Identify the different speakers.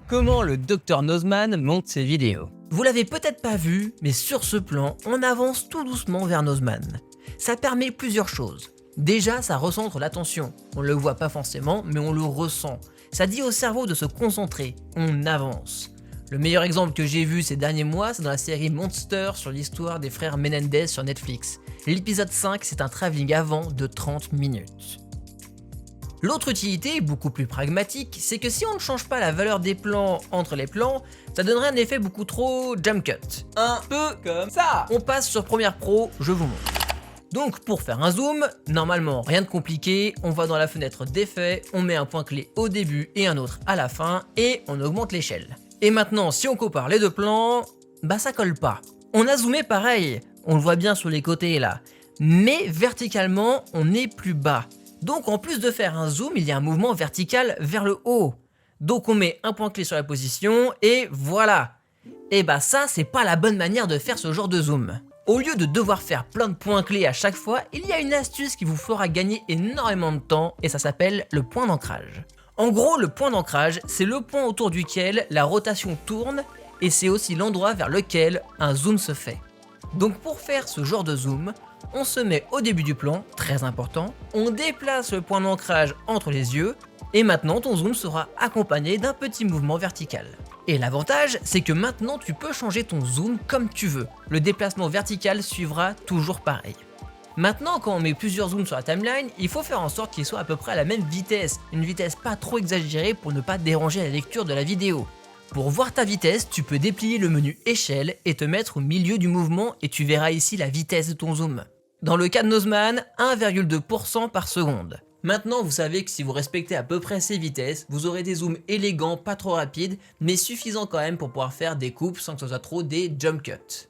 Speaker 1: Comment le Dr Nozman monte ses vidéos.
Speaker 2: Vous l'avez peut-être pas vu, mais sur ce plan, on avance tout doucement vers Nozman. Ça permet plusieurs choses. Déjà, ça recentre l'attention. On le voit pas forcément, mais on le ressent. Ça dit au cerveau de se concentrer. On avance. Le meilleur exemple que j'ai vu ces derniers mois, c'est dans la série Monster sur l'histoire des frères Menendez sur Netflix. L'épisode 5, c'est un travelling avant de 30 minutes. L'autre utilité, beaucoup plus pragmatique, c'est que si on ne change pas la valeur des plans entre les plans, ça donnerait un effet beaucoup trop jump cut. Un peu comme ça. On passe sur Premiere Pro, je vous montre. Donc pour faire un zoom, normalement rien de compliqué, on va dans la fenêtre d'effet, on met un point clé au début et un autre à la fin, et on augmente l'échelle. Et maintenant si on compare les deux plans, bah ça colle pas. On a zoomé pareil, on le voit bien sur les côtés là, mais verticalement on est plus bas. Donc en plus de faire un zoom, il y a un mouvement vertical vers le haut. Donc on met un point clé sur la position et voilà. Et bah ça c'est pas la bonne manière de faire ce genre de zoom. Au lieu de devoir faire plein de points clés à chaque fois, il y a une astuce qui vous fera gagner énormément de temps et ça s'appelle le point d'ancrage. En gros, le point d'ancrage, c'est le point autour duquel la rotation tourne et c'est aussi l'endroit vers lequel un zoom se fait. Donc pour faire ce genre de zoom, on se met au début du plan, très important, on déplace le point d'ancrage entre les yeux, et maintenant ton zoom sera accompagné d'un petit mouvement vertical. Et l'avantage, c'est que maintenant tu peux changer ton zoom comme tu veux. Le déplacement vertical suivra toujours pareil. Maintenant, quand on met plusieurs zooms sur la timeline, il faut faire en sorte qu'ils soient à peu près à la même vitesse, une vitesse pas trop exagérée pour ne pas déranger la lecture de la vidéo. Pour voir ta vitesse, tu peux déplier le menu échelle et te mettre au milieu du mouvement et tu verras ici la vitesse de ton zoom. Dans le cas de Nozman, 1,2% par seconde. Maintenant, vous savez que si vous respectez à peu près ces vitesses, vous aurez des zooms élégants, pas trop rapides, mais suffisants quand même pour pouvoir faire des coupes sans que ce soit trop des jump cuts.